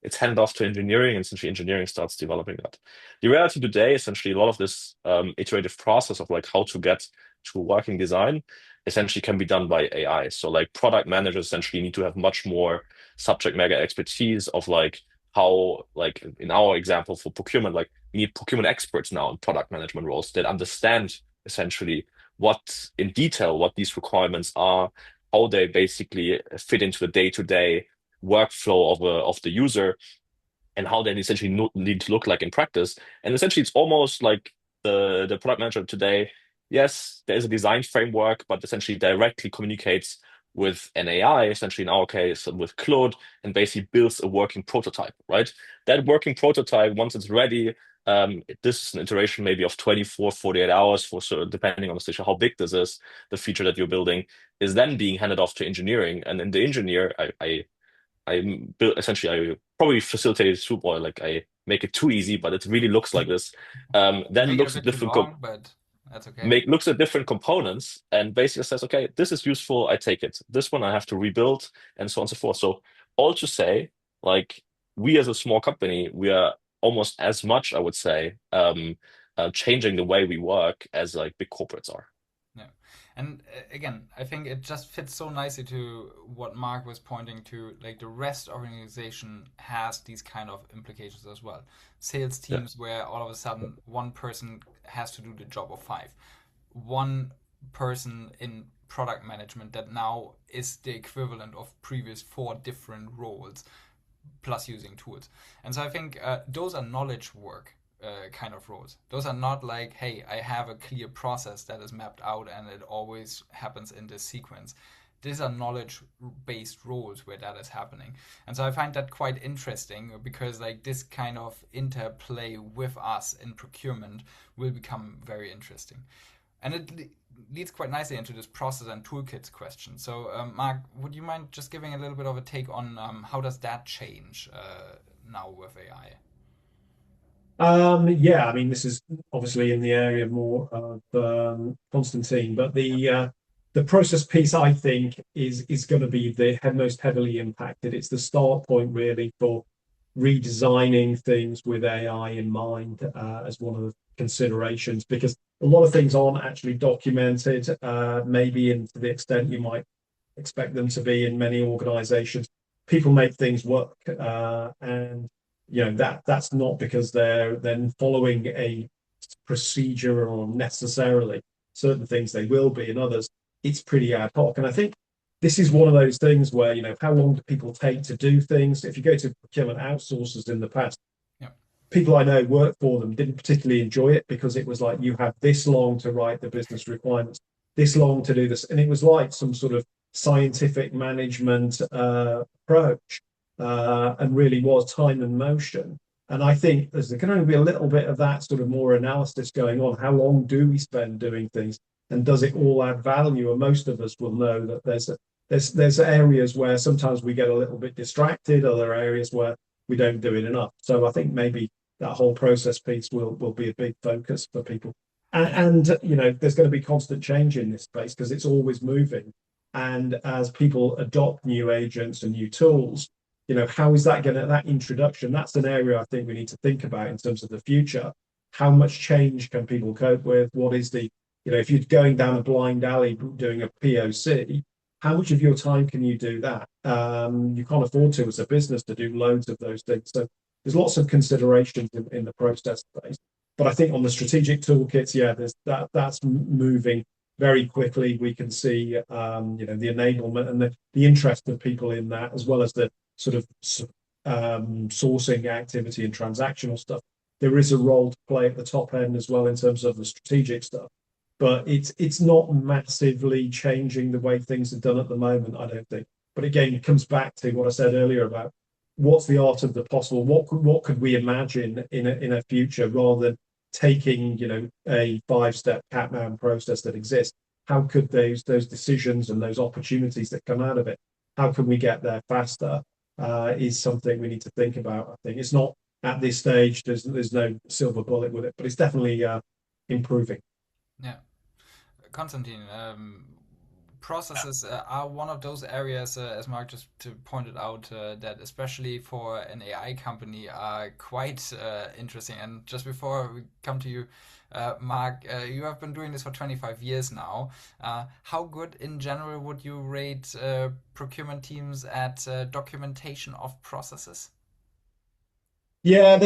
Speaker 3: it's handed off to engineering, and essentially engineering starts developing that. The reality today, essentially, a lot of this iterative process of like how to get to a working design essentially can be done by AI. So like product managers essentially need to have much more subject matter expertise of like how, like in our example for procurement, like we need procurement experts now in product management roles that understand essentially what in detail what these requirements are, how they basically fit into the day-to-day workflow of the user, and how they essentially need to look like in practice. And essentially, it's almost like the product manager today. Yes, there is a design framework, but essentially directly communicates with an AI, essentially in our case with Claude, and basically builds a working prototype, right? That working prototype, once it's ready, this is an iteration maybe of 24, 48 hours for so depending on the station, how big this is, the feature that you're building, is then being handed off to engineering. And then the engineer, I built essentially I probably facilitated soup oil, like I make it too easy, but it really looks like this.
Speaker 1: You
Speaker 3: Then
Speaker 1: make it a
Speaker 3: looks at
Speaker 1: bit too
Speaker 3: different
Speaker 1: long, but that's okay.
Speaker 3: looks at different components and basically says, okay, this is useful, I take it. This one I have to rebuild, and so on and so forth. So all to say, like we as a small company, we are almost as much, I would say, changing the way we work as like big corporates are.
Speaker 1: Yeah. And again, I think it just fits so nicely to what Mark was pointing to. Like the rest organization has these kind of implications as well. Sales
Speaker 3: Yeah.
Speaker 1: teams where all of a sudden one person has to do the job of five. One person in product management that now is the equivalent of previous four different roles plus using tools. And so I think those are knowledge work kind of roles. Those are not like, hey, I have a clear process that is mapped out and it always happens in this sequence. These are knowledge based roles where that is happening. And so I find that quite interesting because like this kind of interplay with us in procurement will become very interesting. And it leads quite nicely into this process and toolkits question. So, Mark, would you mind just giving a little bit of a take on how does that change now with AI?
Speaker 2: Yeah, I mean, this is obviously in the area more of Constantine, but
Speaker 1: Yeah,
Speaker 2: the process piece I think is going to be the most heavily impacted. It's the start point really for redesigning things with AI in mind as one of the considerations, because a lot of things aren't actually documented, maybe in to the extent you might expect them to be in many organizations. People make things work, and that's not because they're then following a procedure or necessarily certain things they will be, and others it's pretty ad hoc. And I think this is one of those things where how long do people take to do things? If you go to procurement outsourcers in the past,
Speaker 1: yeah,
Speaker 2: people I know worked for them didn't particularly enjoy it because it was like you have this long to write the business requirements, this long to do this, and it was like some sort of scientific management approach, and really was time and motion. And I think there can only be a little bit of that sort of more analysis going on. How long do we spend doing things, and does it all add value? And most of us will know that there's areas where sometimes we get a little bit distracted, other areas where we don't do it enough. So I think maybe that whole process piece will be a big focus for people.
Speaker 1: and I,
Speaker 2: And there's going to be constant change in this space because it's always moving. And as people adopt new agents and new tools, how is that going to, that introduction? That's an area I think we need to think about in terms of the future. How much change can people cope with? What is if you're going down a blind alley doing a POC, how much of your time can you do that? You can't afford to as a business to do loads of those things. So there's lots of considerations in the process phase. But I think on the strategic toolkits, yeah, there's that's moving very quickly. We can see, the enablement and the interest of people in that, as well as the sort of sourcing activity and transactional stuff. There is a role to play at the top end as well in terms of the strategic stuff, but it's not massively changing the way things are done at the moment, I don't think. But again, it comes back to what I said earlier about what's the art of the possible. What could we imagine in a future rather than taking a 5-step Catman process that exists? How could those decisions and those opportunities that come out of it? How can we get there faster? Is something we need to think about. I think it's not at this stage. There's no silver bullet with it, but it's definitely improving.
Speaker 1: Yeah. Konstantin, processes are one of those areas, as Mark just pointed out, that especially for an AI company are quite interesting. And just before we come to you, Mark, you have been doing this for 25 years now. How good in general would you rate procurement teams at documentation of processes?
Speaker 2: Yeah,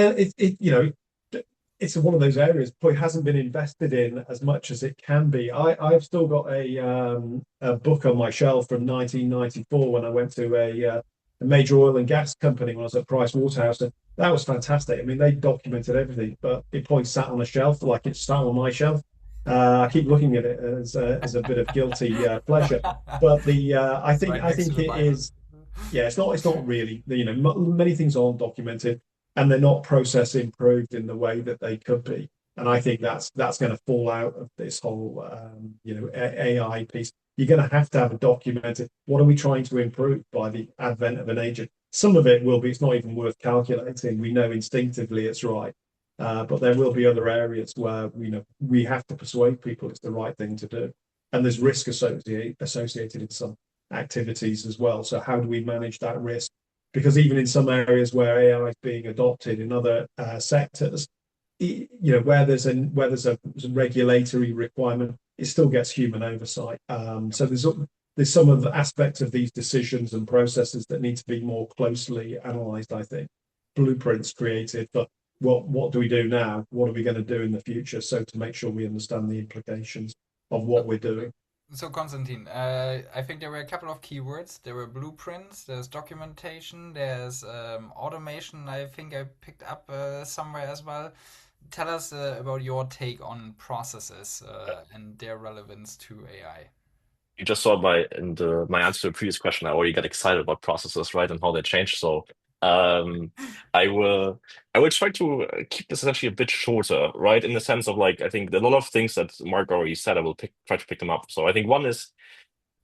Speaker 2: it's one of those areas probably hasn't been invested in as much as it can be. I've still got a book on my shelf from 1994 when I went to a major oil and gas company when I was at Price Waterhouse, and that was fantastic. I mean, they documented everything, but it probably sat on a shelf like it sat on my shelf. I keep looking at it as a bit of guilty pleasure, but
Speaker 1: It's right
Speaker 2: I
Speaker 1: next to
Speaker 2: think
Speaker 1: the
Speaker 2: it
Speaker 1: Bible.
Speaker 2: is. Yeah, it's not really, many things aren't documented and they're not process improved in the way that they could be. And I think that's going to fall out of this whole AI piece. You're going to have a documented. What are we trying to improve by the advent of an agent? Some of it will be. It's not even worth calculating. We know instinctively it's right, but there will be other areas where we have to persuade people it's the right thing to do, and there's risk associated in some activities as well. So how do we manage that risk? Because even in some areas where AI is being adopted in other sectors, where there's a regulatory requirement, it still gets human oversight. So there's some of the aspects of these decisions and processes that need to be more closely analysed. I think blueprints created, but what do we do now? What are we going to do in the future? So to make sure we understand the implications of what we're doing.
Speaker 1: So, Konstantin, I think there were a couple of keywords. There were blueprints, there's documentation, there's automation. I think I picked up somewhere as well. Tell us about your take on processes and their relevance to AI.
Speaker 3: You just saw my answer to the previous question. I already got excited about processes, right, and how they change. So um, I will try to keep this essentially a bit shorter, right, in the sense of like I think a lot of things that Mark already said. I will try to pick them up. So I think one is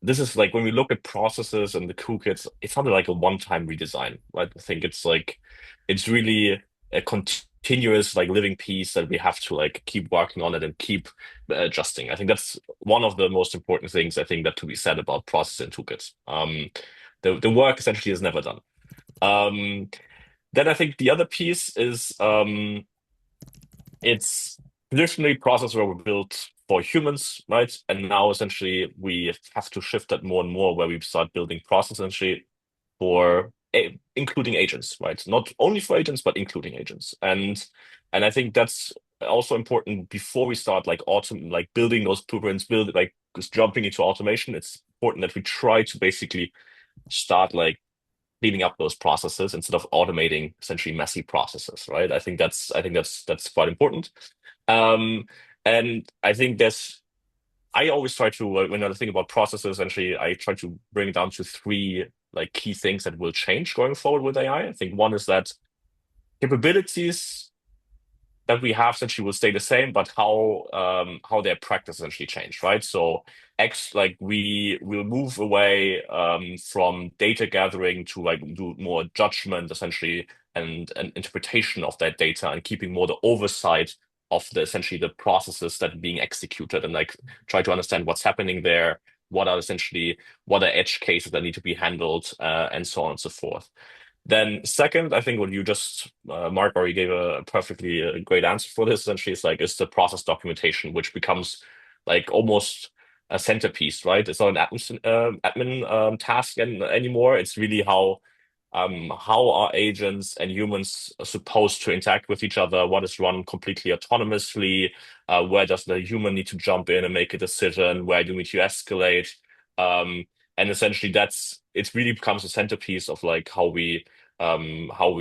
Speaker 3: this is like when we look at processes and the toolkits, it's not like a one-time redesign, right? I think it's like it's really a continuous like living piece that we have to like keep working on it and keep adjusting. I think that's one of the most important things I think that to be said about process and toolkits. The work essentially is never done. Um, then I think the other piece is it's traditionally processes were built for humans, right? And now essentially we have to shift that more and more where we start building processes essentially for including agents, right? Not only for agents, but including agents. And I think that's also important before we start like like building those blueprints, build like just jumping into automation. It's important that we try to basically start like cleaning up those processes instead of automating essentially messy processes, right? I think that's quite important. Um, and I think I always try to when I think about processes, essentially I try to bring it down to three like key things that will change going forward with AI. I think one is that capabilities that we have essentially will stay the same, but how their practice essentially change, right? So X like we will move away from data gathering to like do more judgment essentially and interpretation of that data and keeping more the oversight of the essentially the processes that are being executed and like try to understand what's happening there, what are edge cases that need to be handled, and so on and so forth. Then second, I think what you just Mark already gave a perfectly great answer for this. Essentially, it's the process documentation, which becomes like almost a centerpiece, right? It's not an admin task anymore. It's really how are agents and humans supposed to interact with each other? What is run completely autonomously? Where does the human need to jump in and make a decision? Where do we need to escalate? Um, and essentially, it really becomes a centerpiece of like how we how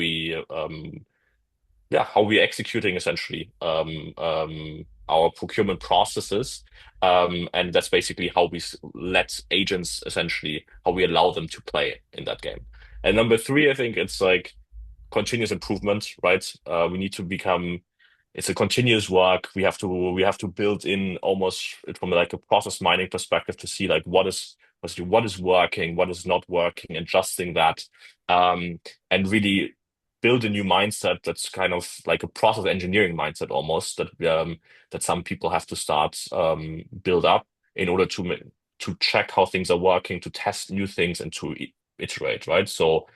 Speaker 3: we're executing essentially our procurement processes. And that's basically how we let agents essentially, how we allow them to play in that game. And number three, I think it's like continuous improvement, right? We need to become, it's a continuous work. We have to build in almost from like a process mining perspective to see like what is working, what is not working, adjusting that, and really build a new mindset that's kind of like a process engineering mindset almost that some people have to start build up in order to check how things are working, to test new things, and to iterate, right? So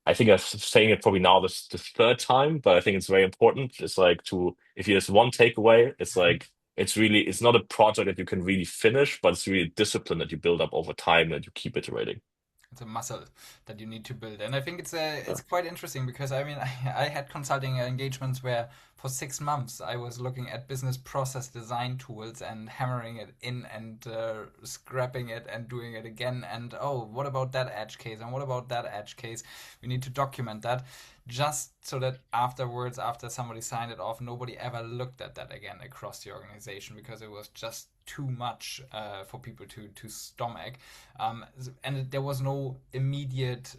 Speaker 3: I think I'm saying it probably now this the third time, but I think it's very important. It's like if there's one takeaway, it's like it's not a project that you can really finish, but it's really a discipline that you build up over time and you keep iterating.
Speaker 1: It's a muscle that you need to build, and I think
Speaker 3: Yeah.
Speaker 1: it's quite interesting because I mean I had consulting engagements where for 6 months I was looking at business process design tools and hammering it in and scrapping it and doing it again, and oh, what about that edge case and what about that edge case? We need to document that just so that afterwards, after somebody signed it off, nobody ever looked at that again across the organization because it was just too much for people to stomach. And there was no immediate,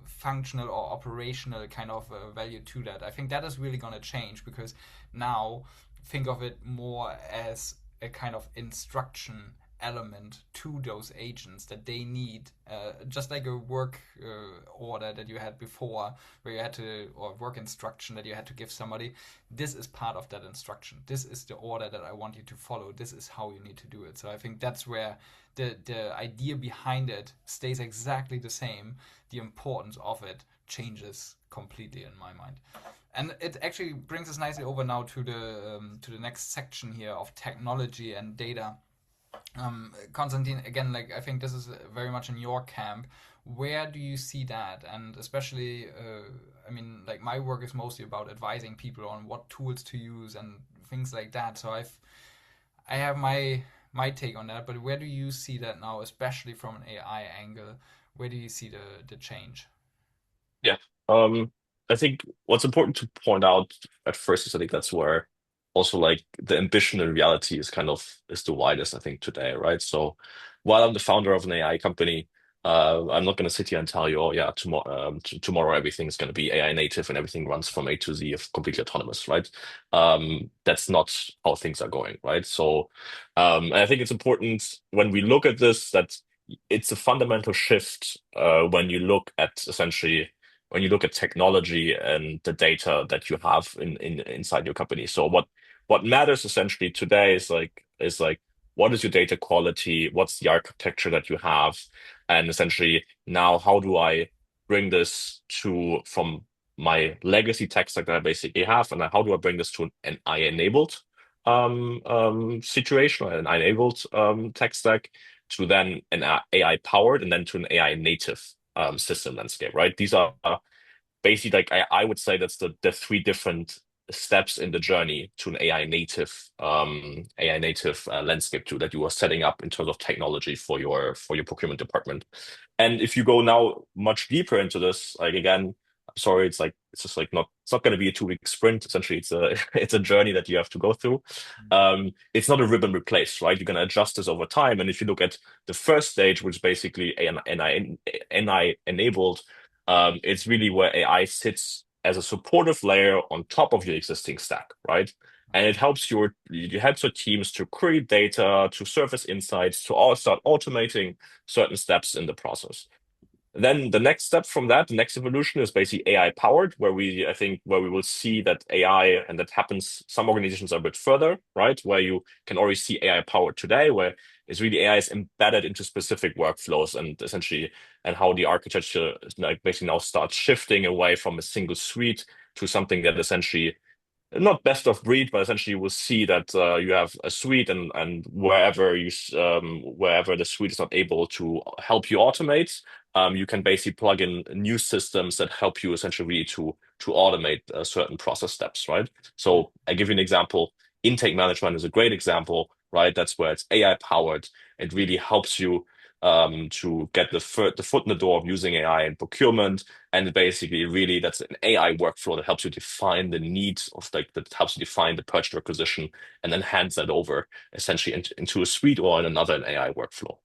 Speaker 1: functional or operational kind of value to that. I think that is really going to change because now think of it more as a kind of instruction element to those agents that they need, just like a work order that you had before, where you had to, or work instruction that you had to give somebody. This is part of that instruction. This is the order that I want you to follow. This is how you need to do it. So I think that's where the idea behind it stays exactly the same. The importance of it changes completely in my mind. And it actually brings us nicely over now to the next section here of technology and data. Konstantin, again, like I think this is very much in your camp. Where do you see that? And especially, I mean, like my work is mostly about advising people on what tools to use and things like that. So I have my take on that. But where do you see that now, especially from an AI angle? Where do you see the change?
Speaker 3: Yeah. Um, I think what's important to point out at first is I think that's where also like the ambition and reality is the widest, I think, today, right? So while I'm the founder of an AI company, I'm not going to sit here and tell you, oh yeah, tomorrow everything's going to be AI native and everything runs from A to Z of completely autonomous, right? That's not how things are going, right? So, and I think it's important when we look at this that it's a fundamental shift when you look at essentially when you look at technology and the data that you have inside your company. So what matters essentially today is like what is your data quality? What's the architecture that you have? And essentially now how do I bring this to from my legacy tech stack that I basically have, and then how do I bring this to an AI-enabled situation or an AI-enabled tech stack to then an AI-powered and then to an AI-native system landscape, right? These are basically like I would say that's the three different steps in the journey to an AI native landscape too that you are setting up in terms of technology for your procurement department. And if you go now much deeper into this, like again, I'm sorry, it's just like not it's not going to be a 2 week sprint. Essentially, it's a it's a journey that you have to go through. It's not a rip and replace, right? You're going to adjust this over time. And if you look at the first stage, which is basically NI enabled, it's really where AI sits as a supportive layer on top of your existing stack, right? And it helps your teams to query data, to surface insights, to all start automating certain steps in the process. Then the next step from that, the next evolution is basically AI powered, I think, where we will see that AI, and that happens, some organizations are a bit further, right? Where you can already see AI powered today, where it's really AI is embedded into specific workflows and essentially, and how the architecture like basically now starts shifting away from a single suite to something that essentially not best of breed, but essentially you will see that you have a suite, and wherever the suite is not able to help you automate, you can basically plug in new systems that help you essentially to automate certain process steps, right? So I give you an example. Intake management is a great example, right? That's where it's AI powered. It really helps you to get the foot in the door of using AI in procurement. And basically, really, that's an AI workflow that helps you define the needs of that helps you define the purchase requisition and then hands that over essentially into a suite or in another AI workflow.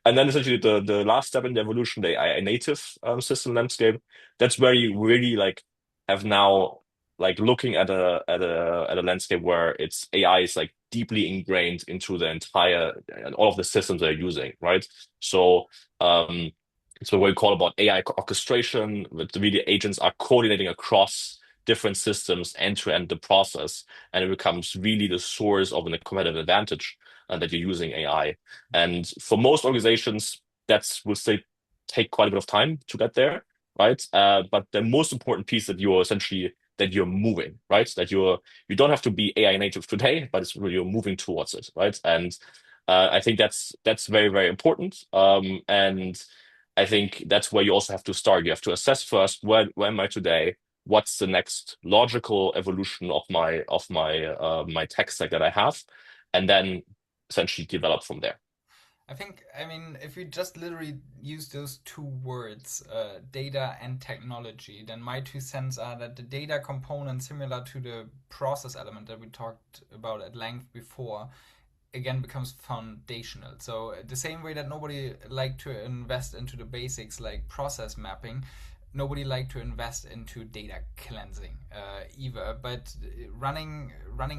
Speaker 3: And then essentially the last step in the evolution, the AI native system landscape, that's where you really like have now like looking at a landscape where it's AI is like deeply ingrained into the entire and all of the systems they're using, right? So it's what we call about AI orchestration, with really agents are coordinating across different systems end to end the process, and it becomes really the source of a competitive advantage that you're using AI. And for most organizations, that's will still take quite a bit of time to get there, right? But the most important piece that you're essentially that you're moving, right? That you don't have to be AI native today, but it's really you're moving towards it, right? And I think that's very, very important. And I think that's where you also have to start. You have to assess first where am I today? What's the next logical evolution of my tech stack that I have, and then essentially develop from there.
Speaker 1: I mean, if we just literally use those two words, data and technology, then my 2 cents are that the data component, similar to the process element that we talked about at length before, again becomes foundational. So the same way that nobody liked to invest into the basics like process mapping, nobody liked to invest into data cleansing either. But running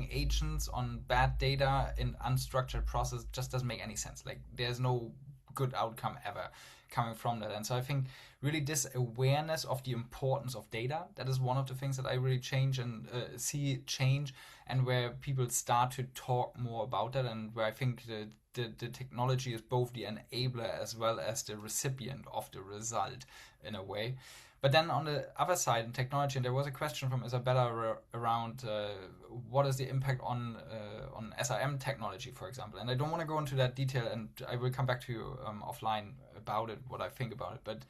Speaker 1: agents on bad data in unstructured process just doesn't make any sense. Like there's no good outcome ever coming from that. And so I think really this awareness of the importance of data, that is one of the things that I really change and see change, and where people start to talk more about that, and where I think the technology is both the enabler as well as the recipient of the result in a way. But then on the other side in technology, and there was a question from Isabella around what is the impact on SIM technology, for example. And I don't want to go into that detail, and I will come back to you offline about it, what I think about it. But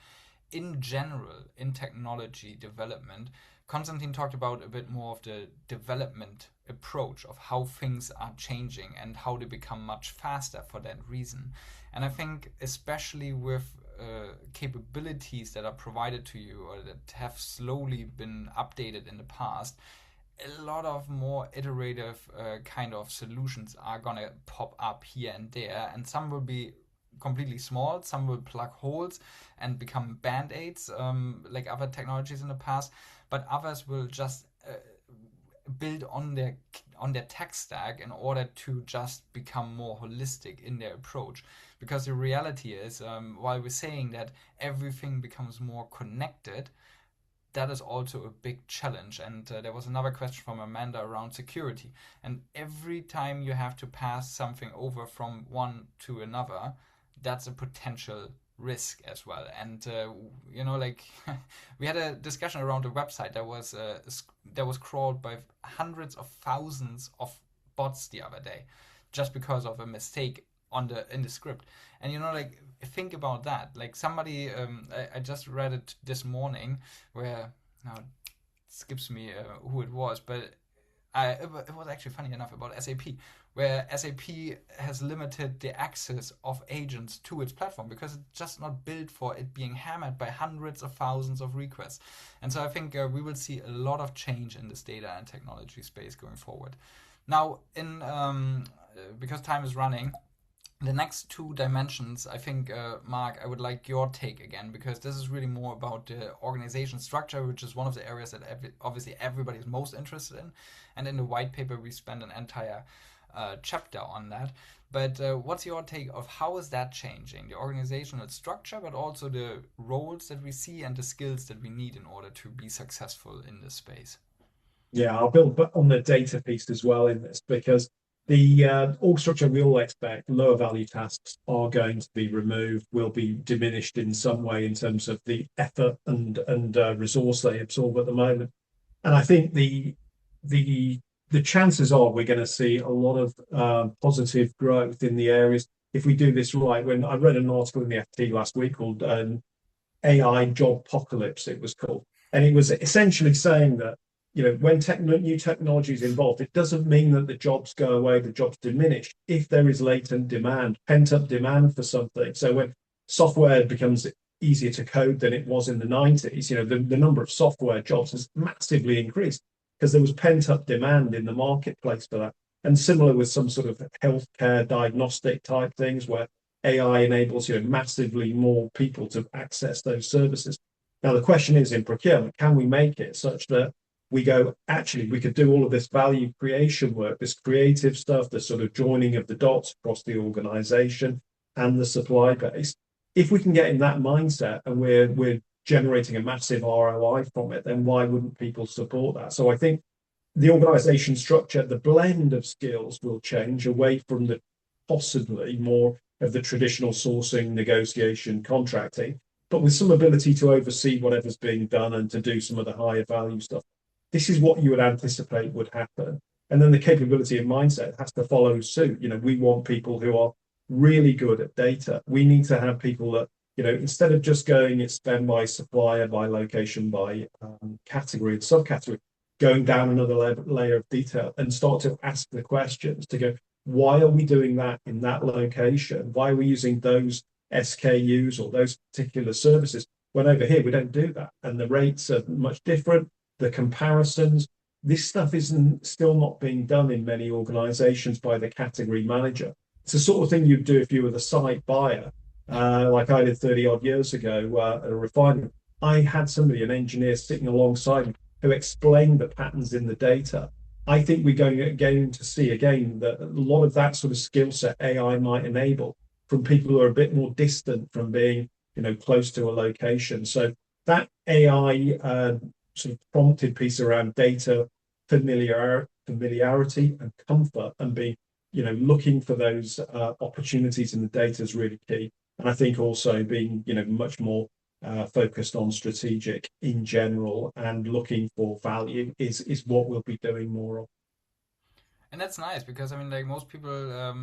Speaker 1: in general, in technology development, Konstantin talked about a bit more of the development approach of how things are changing and how they become much faster for that reason. And I think especially with capabilities that are provided to you or that have slowly been updated in the past, a lot of more iterative kind of solutions are gonna pop up here and there, and some will be completely small, some will plug holes and become band-aids like other technologies in the past, but others will just build on their tech stack in order to just become more holistic in their approach. Because the reality is, while we're saying that everything becomes more connected, that is also a big challenge. And there was another question from Amanda around security. And every time you have to pass something over from one to another, that's a potential risk as well. And like we had a discussion around a website that was crawled by hundreds of thousands of bots the other day, just because of a mistake in the script. And like think about that. Like somebody, I just read it this morning, where now it skips me who it was, but it was actually funny enough about SAP, where SAP has limited the access of agents to its platform because it's just not built for it being hammered by hundreds of thousands of requests. And so I think we will see a lot of change in this data and technology space going forward. Now, because time is running, the next two dimensions, I think, Mark, I would like your take again, because this is really more about the organization structure, which is one of the areas that obviously everybody is most interested in. And in the white paper, we spend an entire chapter on that. But what's your take of how is that changing, the organizational structure, but also the roles that we see and the skills that we need in order to be successful in this space?
Speaker 2: Yeah, I'll build on the data piece as well in this, because the org structure we all expect lower value tasks are going to be removed, will be diminished in some way in terms of the effort and resource they absorb at the moment. And I think the the chances are we're going to see a lot of positive growth in the areas if we do this right. When I read an article in the FT last week called AI job apocalypse, it was called. And it was essentially saying that, when new technology is involved, it doesn't mean that the jobs go away, the jobs diminish if there is latent demand, pent up demand for something. So when software becomes easier to code than it was in the 90s, the number of software jobs has massively increased because there was pent up demand in the marketplace for that. And similar with some sort of healthcare diagnostic type things where AI enables massively more people to access those services. Now the question is in procurement, can we make it such that we go, actually, we could do all of this value creation work, this creative stuff, the sort of joining of the dots across the organization and the supply base. If we can get in that mindset and we're generating a massive ROI from it, then why wouldn't people support that? So I think the organization structure, the blend of skills will change away from the possibly more of the traditional sourcing, negotiation, contracting, but with some ability to oversee whatever's being done and to do some of the higher value stuff. This is what you would anticipate would happen. And then the capability and mindset has to follow suit. We want people who are really good at data. We need to have people that, instead of just going, it's spend by supplier, by location, by category and subcategory, going down another layer of detail and start to ask the questions to go, why are we doing that in that location? Why are we using those SKUs or those particular services when over here we don't do that? And the rates are much different. The comparisons, this stuff isn't still not being done in many organizations by the category manager. It's the sort of thing you'd do if you were the site buyer,
Speaker 1: Yeah.
Speaker 2: like I did 30 odd years ago at a refinery. I had somebody, an engineer, sitting alongside me who explained the patterns in the data. I think we're going again to see again that a lot of that sort of skill set AI might enable from people who are a bit more distant from being, close to a location. So that AI sort of prompted piece around data familiarity and comfort and being, looking for those opportunities in the data is really key. And I think also being, much more focused on strategic in general and looking for value is what we'll be doing more of.
Speaker 1: And that's nice because I mean, like most people,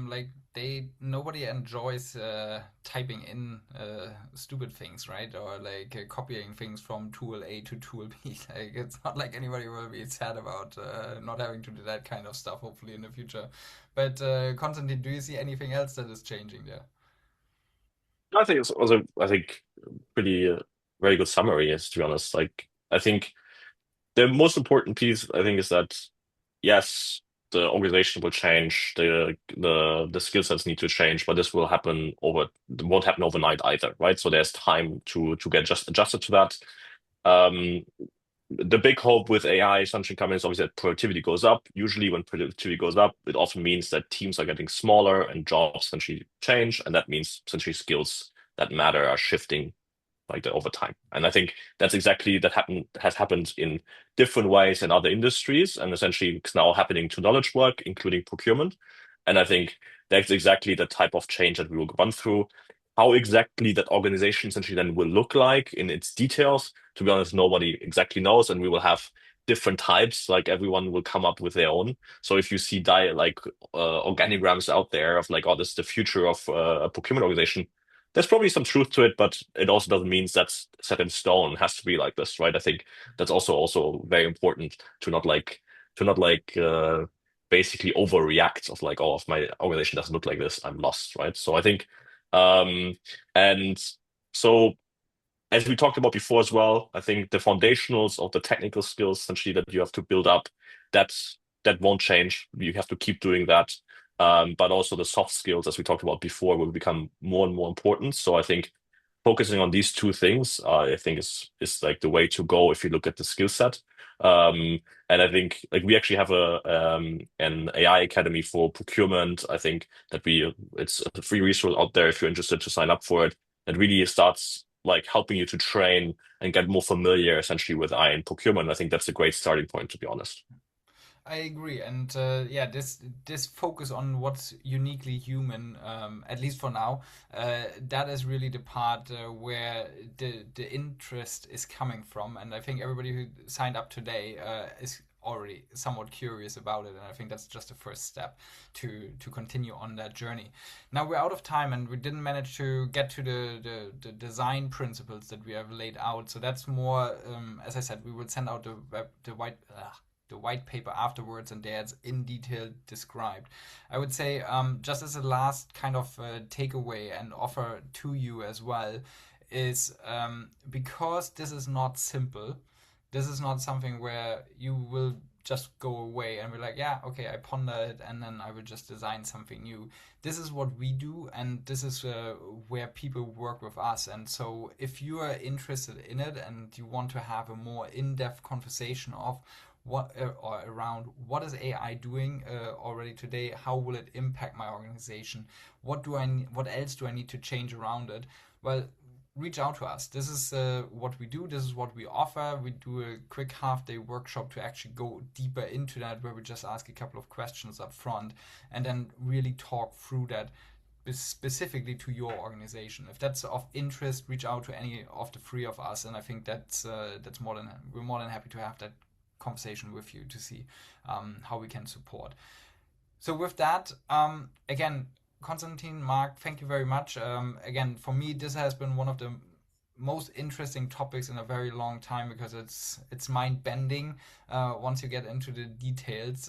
Speaker 1: like they nobody enjoys typing in stupid things, right? Or like copying things from tool A to tool B. Like it's not like anybody will be sad about not having to do that kind of stuff. Hopefully in the future. But Konstantin, do you see anything else that is changing there?
Speaker 3: I think it's also, I think, pretty very good summary, is to be honest. Like, I think the most important piece, I think, is that yes, the organization will change, the skill sets need to change, but this will happen over, it won't happen overnight either, right? So there's time to get just adjusted to that. Um, the big hope with AI essentially coming is obviously that productivity goes up. Usually, when productivity goes up, it often means that teams are getting smaller and jobs essentially change, and that means essentially skills that matter are shifting like that over time. And I think that's exactly that has happened in different ways in other industries, and essentially it's now happening to knowledge work, including procurement. And I think that's exactly the type of change that we will run through. How exactly that organization essentially then will look like in its details, to be honest, nobody exactly knows, and we will have different types. Like everyone will come up with their own. So if you see organigrams out there of like, oh, this is the future of a procurement organization, there's probably some truth to it, but it also doesn't mean that's set in stone. It has to be like this, right? I think that's also very important to not basically overreact of like, oh, if my organization doesn't look like this, I'm lost, right? So I think um and so as we talked about before as well, I think the foundationals of the technical skills essentially that you have to build up, that's that won't change. You have to keep doing that. But also the soft skills, as we talked about before, will become more and more important. So I think focusing on these two things, I think is like the way to go if you look at the skill set. And I think like we actually have an AI academy for procurement. I think that it's a free resource out there if you're interested to sign up for it. It really starts like helping you to train and get more familiar essentially with AI and procurement. I think that's a great starting point, to be honest.
Speaker 1: I agree, and yeah, this focus on what's uniquely human, at least for now, that is really the part where the interest is coming from, and I think everybody who signed up today is already somewhat curious about it, and I think that's just the first step to continue on that journey. Now we're out of time, and we didn't manage to get to the design principles that we have laid out. So that's more, as I said, we will send out the white paper afterwards, and there it's in detail described. I would say, just as a last kind of takeaway and offer to you as well, is because this is not simple, this is not something where you will just go away and be like, yeah, okay, I ponder it and then I will just design something new. This is what we do, and this is where people work with us. And so if you are interested in it and you want to have a more in-depth conversation of what or around what is AI doing already today, how will it impact my organization, what else do I need to change around it, well, reach out to us. This is what we do. This is what we offer. We do a quick half-day workshop to actually go deeper into that, where we just ask a couple of questions up front and then really talk through that specifically to your organization. If that's of interest, reach out to any of the three of us, and I think we're more than happy to have that conversation with you to see how we can support. So with that, again, Konstantin, Mark, thank you very much. Again, for me, this has been one of the most interesting topics in a very long time, because it's mind-bending once you get into the details.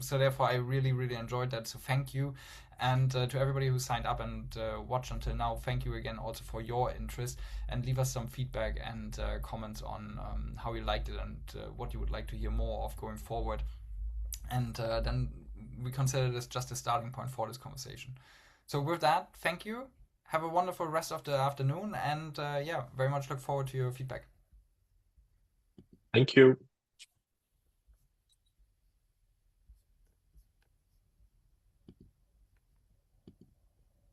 Speaker 1: So therefore, I really, really enjoyed that. So thank you. And to everybody who signed up and watched until now, thank you again also for your interest. And leave us some feedback and comments on how you liked it and what you would like to hear more of going forward. And then we consider this just a starting point for this conversation. So with that, thank you. Have a wonderful rest of the afternoon, and very much look forward to your feedback.
Speaker 3: Thank you.